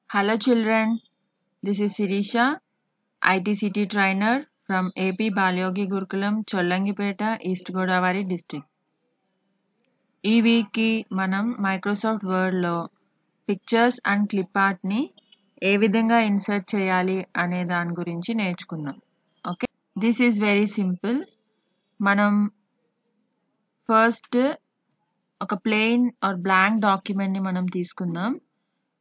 Hello children, this is Sirisha, ITCT trainer from AP Balyogi Gurukulam, Chollangipeta, East Godavari district. ఈ week కి మనం Microsoft word లో pictures and clip art ని ఏ విధంగా insert చేయాలి అనే దాని గురించి నేర్చుకుందాం. Okay, this is very simple. మనం ఫస్ట్ ఒక ప్లెయిన్ ఆర్ బ్లాంక్ డాక్యుమెంట్ ని మనం తీసుకుందాం.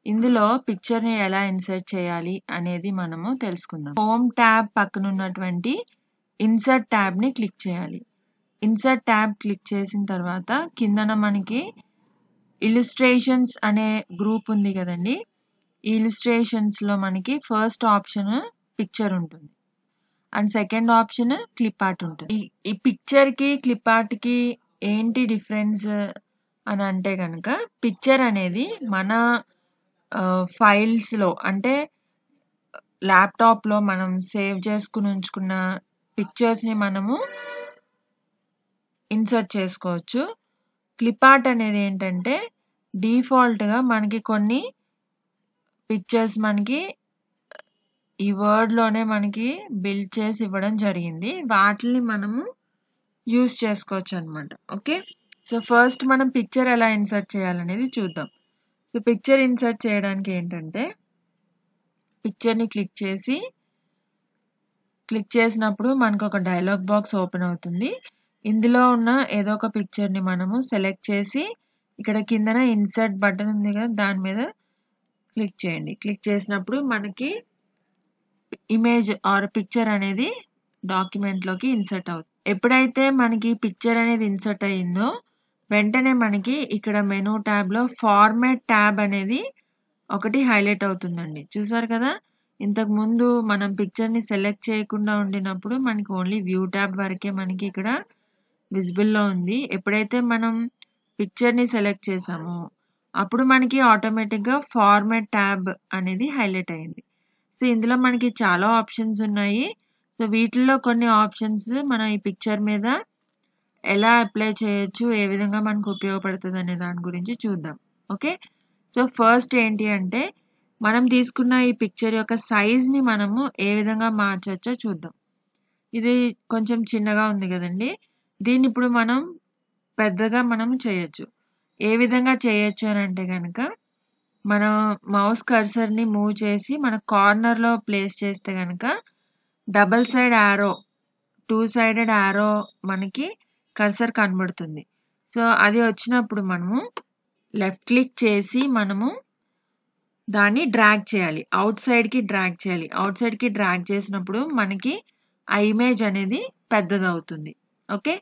ఇందులో పిక్చర్ ని ఎలా ఇన్సర్ట్ చేయాలి అనేది మనము తెలుసుకుందాం. హోమ్ ట్యాబ్ పక్కన ఉన్నటువంటి ఇన్సర్ట్ ట్యాబ్ ని క్లిక్ చేయాలి. ఇన్సర్ట్ ట్యాబ్ క్లిక్ చేసిన తర్వాత కిందన మనకి ఇల్లుస్ట్రేషన్స్ అనే గ్రూప్ ఉంది కదండి. ఈ ఇల్లుస్ట్రేషన్స్ లో మనకి ఫస్ట్ ఆప్షన్ పిక్చర్ ఉంటుంది and second option clip art ఉంటుంది. ఈ పిక్చర్ కి క్లిప్ ఆర్ట్ కి ఏంటి డిఫరెన్స్ అని అంటే కనుక, పిక్చర్ అనేది మన ఫైల్స్ లో అంటే ల్యాప్టాప్ లో మనం సేవ్ చేసుకుని ఉంచుకున్న పిక్చర్స్ ని మనము ఇన్సర్ట్ చేసుకోవచ్చు. క్లిప్ ఆర్ట్ అనేది ఏంటంటే డిఫాల్ట్ గా మనకి కొన్ని పిక్చర్స్ మనకి ఈ వర్డ్ లోనే మనకి బిల్డ్ చేసి ఇవ్వడం జరిగింది. వాటిని మనము యూజ్ చేసుకోవచ్చు అనమాట. ఓకే, సో ఫస్ట్ మనం పిక్చర్ ఎలా ఇన్సర్ట్ చేయాలనేది చూద్దాం. సో పిక్చర్ ఇన్సర్ట్ చేయడానికి ఏంటంటే, పిక్చర్ ని క్లిక్ చేసినప్పుడు మనకు ఒక డైలాగ్ బాక్స్ ఓపెన్ అవుతుంది. ఇందులో ఉన్న ఏదో ఒక పిక్చర్ ని మనము సెలెక్ట్ చేసి ఇక్కడ కిందన ఇన్సర్ట్ బటన్ ఉంది కదా, దాని మీద క్లిక్ చేయండి. క్లిక్ చేసినప్పుడు మనకి ఇమేజ్ ఆర్ పిక్చర్ అనేది డాక్యుమెంట్ లోకి ఇన్సర్ట్ అవుతుంది. ఎప్పుడైతే మనకి పిక్చర్ అనేది ఇన్సర్ట్ అయ్యిందో వెంటనే మనకి ఇక్కడ మెనూ ట్యాబ్ లో ఫార్మాట్ ట్యాబ్ అనేది ఒకటి హైలైట్ అవుతుందండి. చూసారు కదా, ఇంతకు ముందు మనం పిక్చర్ ని సెలెక్ట్ చేయకుండా ఉండినప్పుడు మనకి ఓన్లీ వ్యూ ట్యాబ్ వరకే మనకి ఇక్కడ విజిబుల్ లో ఉంది. ఎప్పుడైతే మనం పిక్చర్ ని సెలెక్ట్ చేసామో అప్పుడు మనకి ఆటోమేటిక్ గా ఫార్మాట్ ట్యాబ్ అనేది హైలైట్ అయింది. సో ఇందులో మనకి చాలా ఆప్షన్స్ ఉన్నాయి. సో వీటిల్లో కొన్ని ఆప్షన్స్ మనం ఈ పిక్చర్ మీద ఎలా అప్లై చేయొచ్చు, ఏ విధంగా మనకు ఉపయోగపడుతుంది అనే దాని గురించి చూద్దాం. ఓకే, సో ఫస్ట్ ఏంటి అంటే, మనం తీసుకున్న ఈ పిక్చర్ యొక్క సైజ్ ని మనము ఏ విధంగా మార్చొచ్చో చూద్దాం. ఇది కొంచెం చిన్నగా ఉంది కదండి, దీన్ని ఇప్పుడు మనం పెద్దగా మనం చేయొచ్చు. ఏ విధంగా చేయొచ్చు అని అంటే కనుక, మన మౌస్ కర్సర్ ని మూవ్ చేసి మన కార్నర్ లో ప్లేస్ చేస్తే కనుక double side arrow, 2 sided arrow మనకి కర్సర్ కనబడుతుంది. సో అది వచ్చినప్పుడు మనము లెఫ్ట్ క్లిక్ చేసి మనము దాన్ని డ్రాగ్ చేయాలి, అవుట్ సైడ్ కి డ్రాగ్ చేయాలి. అవుట్ సైడ్ కి డ్రాగ్ చేసినప్పుడు మనకి ఆ ఇమేజ్ అనేది పెద్దదవుతుంది. Okay,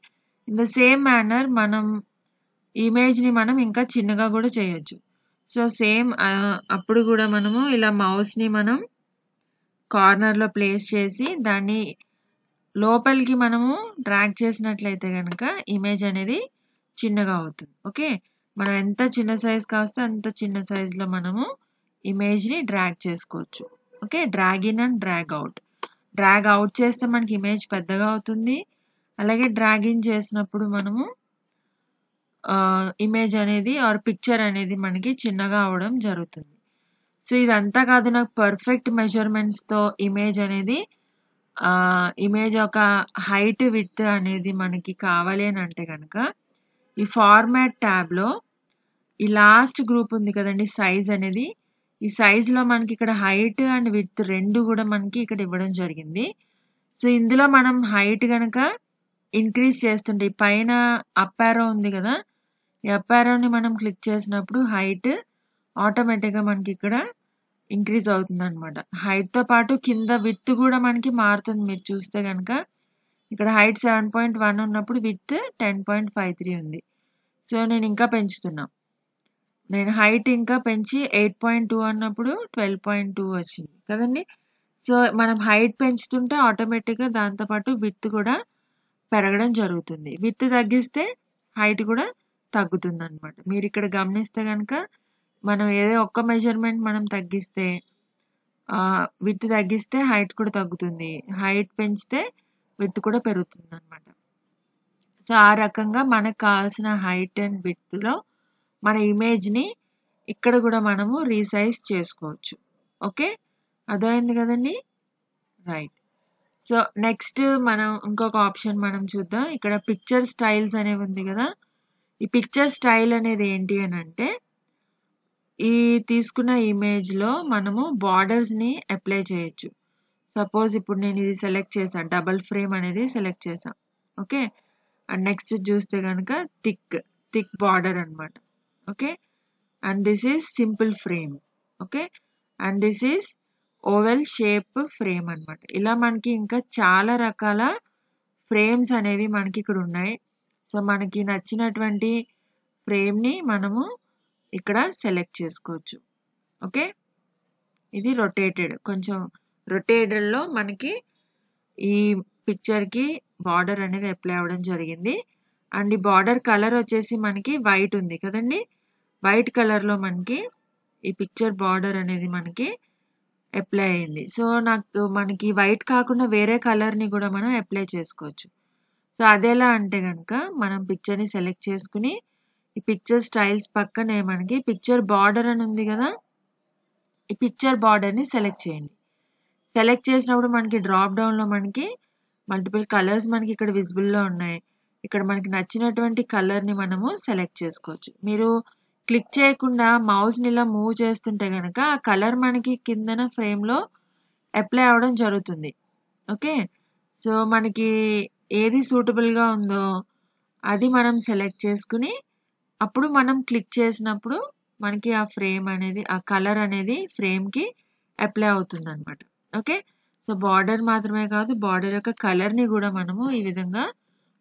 in the same manner మనం ఇమేజ్ ని మనం ఇంకా చిన్నగా కూడా చేయొచ్చు. సో సేమ్ అప్పుడు కూడా మనము ఇలా మౌస్ ని మనం కార్నర్ లో ప్లేస్ చేసి దాన్ని లోపలికి మనము డ్రాగ్ చేసినట్లయితే కనుక ఇమేజ్ అనేది చిన్నగా అవుతుంది. ఓకే, మనం ఎంత చిన్న సైజ్ కావస్తే అంత చిన్న సైజ్ లో మనము ఇమేజ్ ని డ్రాగ్ చేసుకోవచ్చు. Okay, drag in and drag out. Drag out చేస్తే మనకి ఇమేజ్ పెద్దగా అవుతుంది, అలాగే డ్రాగ్ ఇన్ చేసినప్పుడు మనము ఇమేజ్ అనేది ఆర్ పిక్చర్ అనేది మనకి చిన్నగా అవడం జరుగుతుంది. సో ఇదంతా కాదు, నాకు పర్ఫెక్ట్ మెజర్మెంట్స్ తో ఇమేజ్ అనేది ఇమేజ్ ఒక హైట్ విడ్త్ అనేది మనకి కావాలి అని అంటే కనుక, ఈ ఫార్మాట్ ట్యాబ్ లో ఈ లాస్ట్ గ్రూప్ ఉంది కదండి, సైజ్ అనేది. ఈ సైజ్ లో మనకి ఇక్కడ హైట్ అండ్ విడ్త్ రెండు కూడా మనకి ఇక్కడ ఇవ్వడం జరిగింది. సో ఇందులో మనం హైట్ గనక ఇంక్రీజ్ చేస్తుంటే పైన అప్ యారో ఉంది కదా, ఈ అప్ యారోని మనం క్లిక్ చేసినప్పుడు హైట్ ఆటోమేటిక్ గా మనకి ఇక్కడ ఇంక్రీజ్ అవుతుంది అనమాట. హైట్ తో పాటు కింద విడ్త్ కూడా మనకి మారుతుంది. మీరు చూస్తే కనుక ఇక్కడ హైట్ 7.1 ఉన్నప్పుడు విడ్త్ 10.53 ఉంది. సో నేను ఇంకా పెంచుతున్నా, నేను హైట్ ఇంకా పెంచి 8.2 అన్నప్పుడు 12.2 వచ్చింది కదండి. సో మనం హైట్ పెంచుతుంటే ఆటోమేటిక్ గా దాంతో పాటు విడ్త్ కూడా పెరగడం జరుగుతుంది. విడ్త్ తగ్గిస్తే హైట్ కూడా తగ్గుతుంది అనమాట. మీరు ఇక్కడ గమనిస్తే కనుక మనం ఏదో ఒక్క మెజర్మెంట్ మనం తగ్గిస్తే విడ్త్ తగ్గిస్తే హైట్ కూడా తగ్గుతుంది, హైట్ పెంచితే విడ్త్ కూడా పెరుగుతుంది అనమాట. సో ఆ రకంగా మనకు కావాల్సిన హైట్ అండ్ విడ్త్ లో మన ఇమేజ్ ని ఇక్కడ కూడా మనము రీసైజ్ చేసుకోవచ్చు. ఓకే, అర్థమైంది కదండి. రైట్. సో నెక్స్ట్ మనం ఇంకొక ఆప్షన్ మనం చూద్దాం. ఇక్కడ పిక్చర్ స్టైల్స్ అనేవి ఉంది కదా. ఈ పిక్చర్ స్టైల్ అనేది ఏంటి అని అంటే, ఈ తీసుకున్న ఇమేజ్ లో మనము బార్డర్స్ ని అప్లై చేయొచ్చు. సపోజ్ ఇప్పుడు నేను ఇది సెలెక్ట్ చేశాను, డబల్ ఫ్రేమ్ అనేది సెలెక్ట్ చేశాను. ఓకే, అండ్ నెక్స్ట్ చూస్తే కనుక థిక్ బార్డర్ అన్నమాట. Okay, and this is simple frame. Okay, and this is oval shape frame అన్నమాట. ఇలా మనకి ఇంకా చాలా రకాల ఫ్రేమ్స్ అనేవి మనకి ఇక్కడ ఉన్నాయి. సో మనకి నచ్చినటువంటి ఫ్రేమ్ ని మనము ఇక్కడ సెలెక్ట్ చేసుకోవచ్చు. ఓకే, ఇది రొటేటెడ్, కొంచెం రొటేటెడ్ లో మనకి ఈ పిక్చర్ కి బార్డర్ అనేది అప్లై అవ్వడం జరిగింది. అండ్ ఈ బార్డర్ కలర్ వచ్చేసి మనకి వైట్ ఉంది కదండి. వైట్ కలర్ లో మనకి ఈ పిక్చర్ బార్డర్ అనేది మనకి అప్లై అయింది. సో నాకు మనకి వైట్ కాకుండా వేరే కలర్ ని కూడా మనం అప్లై చేసుకోవచ్చు. సో అదెలా అంటే కనుక, మనం పిక్చర్ ని సెలెక్ట్ చేసుకుని ఈ పిక్చర్ స్టైల్స్ పక్కనే మనకి పిక్చర్ బార్డర్ అని ఉంది కదా, ఈ పిక్చర్ బార్డర్ ని సెలెక్ట్ చేయండి. సెలెక్ట్ చేసినప్పుడు మనకి డ్రాప్ డౌన్ లో మనకి మల్టిపుల్ కలర్స్ మనకి ఇక్కడ విజిబుల్ లో ఉన్నాయి. ఇక్కడ మనకి నచ్చినటువంటి కలర్ ని మనము సెలెక్ట్ చేసుకోవచ్చు. మీరు క్లిక్ చేయకుండా మౌస్ ని ఇలా మూవ్ చేస్తుంటే గనక ఆ కలర్ మనకి కిందన ఫ్రేమ్ లో అప్లై అవ్వడం జరుగుతుంది. ఓకే, సో మనకి ఏది సూటబుల్ గా ఉందో అది మనం సెలెక్ట్ చేసుకుని అప్పుడు మనం క్లిక్ చేసినప్పుడు మనకి ఆ ఫ్రేమ్ అనేది, ఆ కలర్ అనేది ఫ్రేమ్ కి అప్లై అవుతుంది అనమాట. ఓకే, సో బార్డర్ మాత్రమే కాదు, బార్డర్ యొక్క కలర్ ని కూడా మనము ఈ విధంగా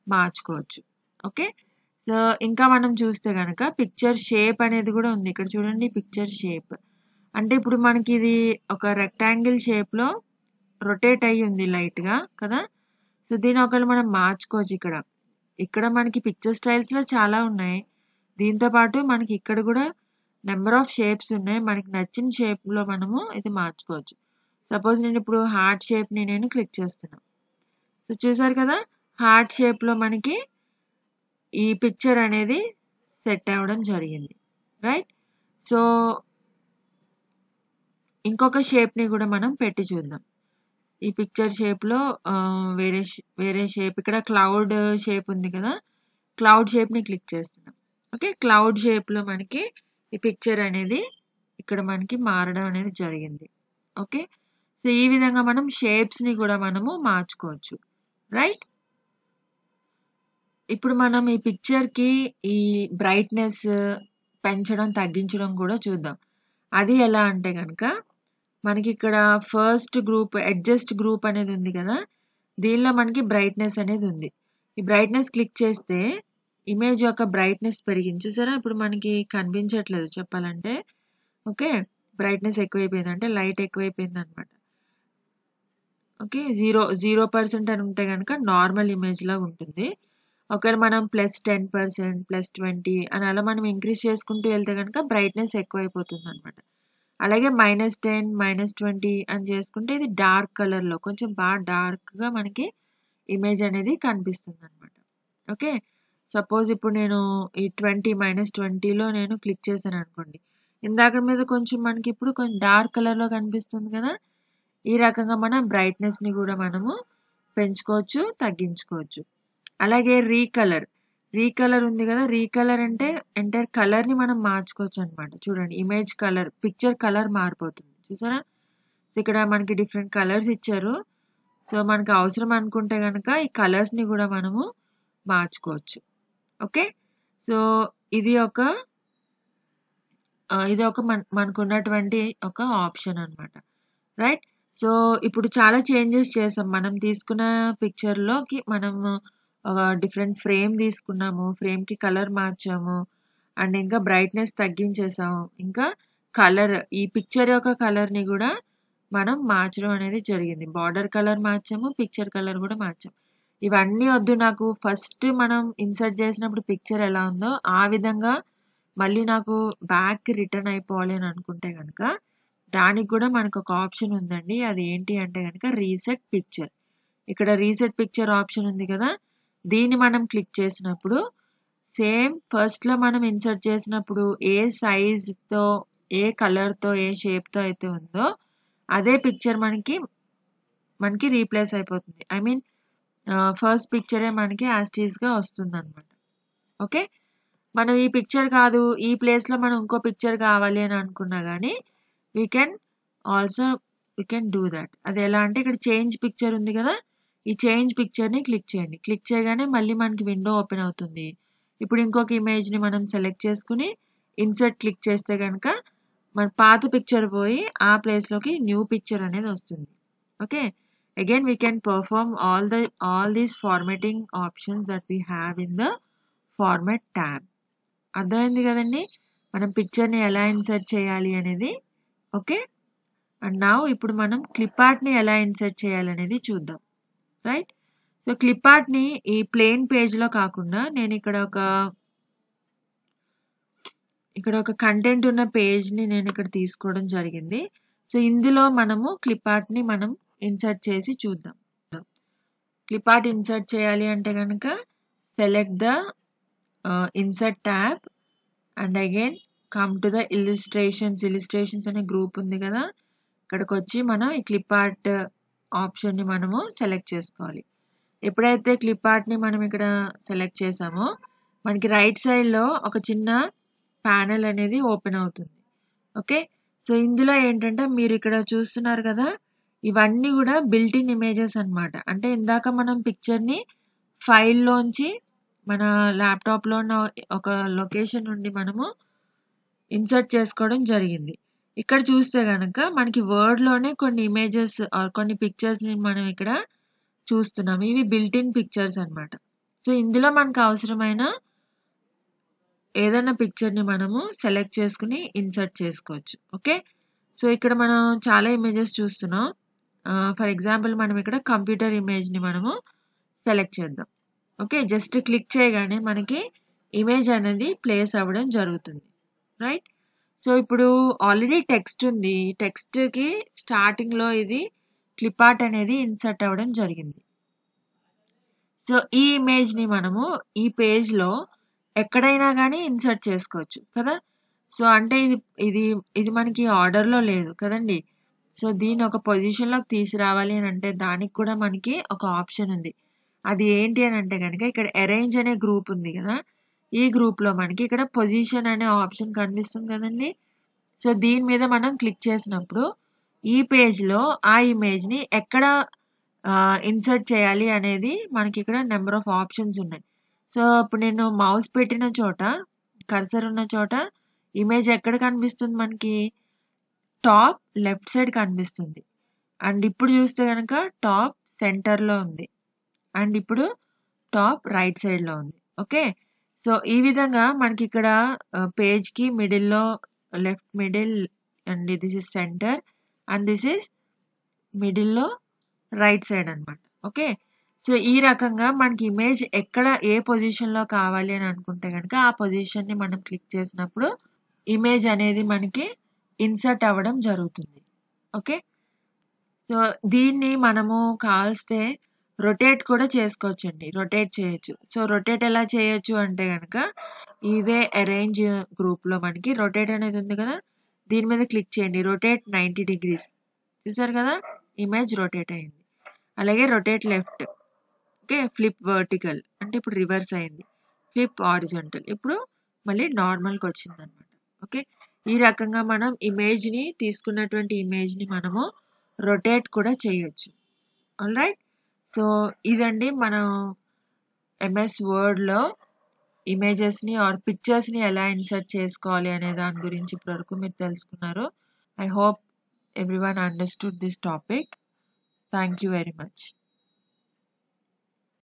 మార్చుకోవచ్చు. ఓకే, సో ఇంకా మనం చూస్తే కనుక పిక్చర్ షేప్ అనేది కూడా ఉంది. ఇక్కడ చూడండి, పిక్చర్ షేప్ అంటే ఇప్పుడు మనకి ఇది ఒక రెక్టాంగిల్ షేప్ లో రొటేట్ అయ్యి ఉంది లైట్ గా కదా. సో దీని ఒకవేళ మనం మార్చుకోవచ్చు. ఇక్కడ మనకి పిక్చర్ స్టైల్స్ లో చాలా ఉన్నాయి. దీంతో పాటు మనకి ఇక్కడ కూడా నెంబర్ ఆఫ్ షేప్స్ ఉన్నాయి. మనకి నచ్చిన షేప్ లో మనము ఇది మార్చుకోవచ్చు. సపోజ్ నేను ఇప్పుడు హార్ట్ షేప్ ని నేను క్లిక్ చేస్తున్నాను. సో చూసారు కదా, హార్ట్ షేప్ లో మనకి ఈ పిక్చర్ అనేది సెట్ అవ్వడం జరిగింది. రైట్. సో ఇంకొక షేప్ ని కూడా మనం పెట్టి చూద్దాం. ఈ పిక్చర్ షేప్ లో వేరే షేప్, ఇక్కడ క్లౌడ్ షేప్ ఉంది కదా, క్లౌడ్ షేప్ ని క్లిక్ చేస్తున్నాం. ఓకే, క్లౌడ్ షేప్ లో మనకి ఈ పిక్చర్ అనేది ఇక్కడ మనకి మారడం అనేది జరిగింది. ఓకే, సో ఈ విధంగా మనం షేప్స్ ని కూడా మనము మార్చుకోవచ్చు. రైట్. ఇప్పుడు మనం ఈ పిక్చర్ కి ఈ బ్రైట్నెస్ పెంచడం తగ్గించడం కూడా చూద్దాం. అది ఎలా అంటే కనుక, మనకి ఇక్కడ ఫస్ట్ గ్రూప్ అడ్జస్ట్ గ్రూప్ అనేది ఉంది కదా, దీనిలో మనకి బ్రైట్నెస్ అనేది ఉంది. ఈ బ్రైట్నెస్ క్లిక్ చేస్తే ఇమేజ్ యొక్క బ్రైట్నెస్ పెరిగింది. చూసారా, ఇప్పుడు మనకి కనిపించట్లేదు చెప్పాలంటే. ఓకే, బ్రైట్నెస్ ఎక్కువైపోయింది అంటే లైట్ ఎక్కువైపోయింది అనమాట. ఓకే, 0% అని ఉంటే కనుక నార్మల్ ఇమేజ్ లా ఉంటుంది. ఒకవేళ మనం +10%, +20 అని అలా మనం ఇంక్రీజ్ చేసుకుంటూ వెళ్తే కనుక బ్రైట్నెస్ ఎక్కువైపోతుంది అనమాట. అలాగే -10, -20 అని చేసుకుంటే ఇది డార్క్ కలర్ లో కొంచెం బాగా డార్క్ గా మనకి ఇమేజ్ అనేది కనిపిస్తుంది అనమాట. ఓకే, సపోజ్ ఇప్పుడు నేను ఈ -20లో నేను క్లిక్ చేశాను అనుకోండి, ఇందాక మీద కొంచెం మనకి ఇప్పుడు కొంచెం డార్క్ కలర్ లో కనిపిస్తుంది కదా. ఈ రకంగా మనం బ్రైట్నెస్ ని కూడా మనము పెంచుకోవచ్చు, తగ్గించుకోవచ్చు. అలాగే రీకలర్ ఉంది కదా, రీకలర్ అంటే ఎంటైర్ కలర్ ని మనం మార్చుకోవచ్చు అనమాట. చూడండి, ఇమేజ్ కలర్, పిక్చర్ కలర్ మారిపోతుంది. చూసారా, ఇక్కడ మనకి డిఫరెంట్ కలర్స్ ఇచ్చారు. సో మనకి అవసరం అనుకుంటే కనుక ఈ కలర్స్ ని కూడా మనము మార్చుకోవచ్చు. ఓకే, సో ఇది ఒక మనకు ఉన్నటువంటి ఒక ఆప్షన్ అన్నమాట. రైట్. సో ఇప్పుడు చాలా చేంజెస్ చేసాం. మనం తీసుకున్న పిక్చర్ లోకి మనం డిఫరెంట్ ఫ్రేమ్ తీసుకున్నాము, ఫ్రేమ్ కి కలర్ మార్చాము, అండ్ ఇంకా బ్రైట్నెస్ తగ్గించేసాము, ఇంకా కలర్, ఈ పిక్చర్ యొక్క కలర్ ని కూడా మనం మార్చడం అనేది జరిగింది. బార్డర్ కలర్ మార్చాము, పిక్చర్ కలర్ కూడా మార్చాము. ఇవన్నీ వద్దు నాకు, ఫస్ట్ మనం ఇన్సర్ట్ చేసినప్పుడు పిక్చర్ ఎలా ఉందో ఆ విధంగా మళ్ళీ నాకు బ్యాక్ రిటర్న్ అయిపోవాలి అని అనుకుంటే కనుక దానికి కూడా మనకు ఒక ఆప్షన్ ఉందండి. అది ఏంటి అంటే కనుక రీసెట్ పిక్చర్. ఇక్కడ రీసెట్ పిక్చర్ ఆప్షన్ ఉంది కదా, దీన్ని మనం క్లిక్ చేసినప్పుడు సేమ్ ఫస్ట్ లో మనం ఇన్సర్ట్ చేసినప్పుడు ఏ సైజ్ తో ఏ కలర్తో ఏ షేప్తో అయితే ఉందో అదే పిక్చర్ మనకి రీప్లేస్ అయిపోతుంది. ఐ మీన్ ఫస్ట్ పిక్చరే మనకి యాస్టీస్గా వస్తుంది అనమాట. ఓకే, మనం ఈ పిక్చర్ కాదు, ఈ ప్లేస్లో మనం ఇంకో పిక్చర్ కావాలి అని అనుకున్నా కానీ వీ కెన్ డూ దట్. అది ఎలా అంటే ఇక్కడ చేంజ్ పిక్చర్ ఉంది కదా, ఈ చేంజ్ పిక్చర్ని క్లిక్ చేయండి. క్లిక్ చేయగానే మళ్ళీ మనకి విండో ఓపెన్ అవుతుంది. ఇప్పుడు ఇంకొక ఇమేజ్ని మనం సెలెక్ట్ చేసుకుని ఇన్సర్ట్ క్లిక్ చేస్తే కనుక మన పాత పిక్చర్ పోయి ఆ ప్లేస్లోకి న్యూ పిక్చర్ అనేది వస్తుంది. Okay, again we can perform all these formatting options that we have in the format tab. అర్థమైంది కదండి మనం పిక్చర్ని ఎలా ఇన్సర్ట్ చేయాలి అనేది. ఓకే, అండ్ నౌ ఇప్పుడు మనం క్లిప్ ఆర్ట్ని ఎలా ఇన్సర్ట్ చేయాలనేది చూద్దాం. రైట్, సో క్లిప్ ఆర్ట్ని ఈ ప్లెయిన్ పేజ్లో కాకుండా నేను ఇక్కడ ఒక కంటెంట్ ఉన్న పేజ్ని నేను ఇక్కడ తీసుకోవడం జరిగింది. సో ఇందులో మనము క్లిప్ ఆర్ట్ని మనం ఇన్సర్ట్ చేసి చూద్దాం. క్లిప్ ఆర్ట్ ఇన్సర్ట్ చేయాలి అంటే కనుక select the insert tab and again come to the illustrations అనే గ్రూప్ ఉంది కదా, ఇక్కడికి వచ్చి మనం ఈ క్లిప్ ఆర్ట్ ఆప్షన్ని మనము సెలెక్ట్ చేసుకోవాలి. ఎప్పుడైతే క్లిప్ ఆర్ట్ని మనం ఇక్కడ సెలెక్ట్ చేసామో మనకి రైట్ సైడ్లో ఒక చిన్న ప్యానెల్ అనేది ఓపెన్ అవుతుంది. ఓకే, సో ఇందులో ఏంటంటే మీరు ఇక్కడ చూస్తున్నారు కదా, ఇవన్నీ కూడా బిల్ట్ ఇన్ ఇమేజెస్ అనమాట. అంటే ఇందాక మనం పిక్చర్ని ఫైల్లోంచి మన ల్యాప్టాప్లో ఉన్న ఒక లొకేషన్ నుండి మనము ఇన్సర్ట్ చేసుకోవడం జరిగింది. ఇక్కడ చూస్తే కనుక మనకి వర్డ్లోనే కొన్ని ఇమేజెస్ కొన్ని పిక్చర్స్ని మనం ఇక్కడ చూస్తున్నాం. ఇవి బిల్ట్ ఇన్ పిక్చర్స్ అనమాట. సో ఇందులో మనకు అవసరమైన ఏదైనా పిక్చర్ని మనము సెలెక్ట్ చేసుకుని ఇన్సర్ట్ చేసుకోవచ్చు. ఓకే, సో ఇక్కడ మనం చాలా ఇమేజెస్ చూస్తున్నాం. ఫర్ ఎగ్జాంపుల్ మనం ఇక్కడ కంప్యూటర్ ఇమేజ్ని మనము సెలెక్ట్ చేద్దాం. ఓకే, జస్ట్ క్లిక్ చేయగానే మనకి ఇమేజ్ అనేది ప్లేస్ అవ్వడం జరుగుతుంది. రైట్, సో ఇప్పుడు ఆల్రెడీ టెక్స్ట్ ఉంది, టెక్స్ట్కి స్టార్టింగ్లో ఇది క్లిప్ ఆర్ట్ అనేది ఇన్సర్ట్ అవ్వడం జరిగింది. సో ఈ ఇమేజ్ని మనము ఈ పేజ్లో ఎక్కడైనా కానీ ఇన్సర్ట్ చేసుకోవచ్చు కదా. సో అంటే ఇది మనకి ఆర్డర్లో లేదు కదండి. సో దీన్ని ఒక పొజిషన్లోకి తీసుకురావాలి అని అంటే దానికి కూడా మనకి ఒక ఆప్షన్ ఉంది. అది ఏంటి అని అంటే కనుక ఇక్కడ అరేంజ్ అనే గ్రూప్ ఉంది కదా, ఈ గ్రూప్లో మనకి ఇక్కడ పొజిషన్ అనే ఆప్షన్ కనిపిస్తుంది కదండి. సో దీని మీద మనం క్లిక్ చేసినప్పుడు ఈ పేజ్లో ఆ ఇమేజ్ని ఎక్కడ ఇన్సర్ట్ చేయాలి అనేది మనకి ఇక్కడ నెంబర్ ఆఫ్ ఆప్షన్స్ ఉన్నాయి. సో ఇప్పుడు నేను మౌస్ పెట్టిన చోట, కర్సర్ ఉన్న చోట ఇమేజ్ ఎక్కడ కనిపిస్తుంది మనకి? టాప్ లెఫ్ట్ సైడ్ కనిపిస్తుంది. అండ్ ఇప్పుడు చూస్తే కనుక టాప్ సెంటర్లో ఉంది అండ్ ఇప్పుడు టాప్ రైట్ సైడ్లో ఉంది. ఓకే, సో ఈ విధంగా మనకి ఇక్కడ పేజ్కి మిడిల్లో left middle and this is centre and this is మిడిల్లో రైట్ సైడ్ అనమాట. ఓకే, సో ఈ రకంగా మనకి ఇమేజ్ ఎక్కడ ఏ పొజిషన్లో కావాలి అని అనుకుంటే కనుక ఆ పొజిషన్ని మనం క్లిక్ చేసినప్పుడు ఇమేజ్ అనేది మనకి ఇన్సర్ట్ అవ్వడం జరుగుతుంది. ఓకే, సో దీన్ని మనము కావలిస్తే రొటేట్ కూడా చేసుకోవచ్చండి, రొటేట్ చేయొచ్చు. సో రొటేట్ ఎలా చేయొచ్చు అంటే కనుక ఇదే అరేంజ్ గ్రూప్లో మనకి రొటేట్ అనేది ఉంది కదా, దీని మీద క్లిక్ చేయండి. రొటేట్ 90 degrees చూసారు కదా, ఇమేజ్ రొటేట్ అయింది. అలాగే rotate left, okay, flip vertical అంటే ఇప్పుడు రివర్స్ అయింది. ఫ్లిప్ హారిజాంటల్ ఇప్పుడు మళ్ళీ నార్మల్కి వచ్చింది అనమాట. ఓకే, ఈ రకంగా మనం ఇమేజ్ని తీసుకున్నటువంటి ఇమేజ్ని మనము రొటేట్ కూడా చేయొచ్చు. ఆల్ రైట్, సో ఇదండి మనం ఎంఎస్ వర్డ్లో ఇమేజెస్ని ఆర్ పిక్చర్స్ని ఎలా ఇన్సర్ట్ చేసుకోవాలి అనే దాని గురించి ఇప్పటివరకు మీరు తెలుసుకున్నారు. I hope everyone understood this topic. Thank you very much.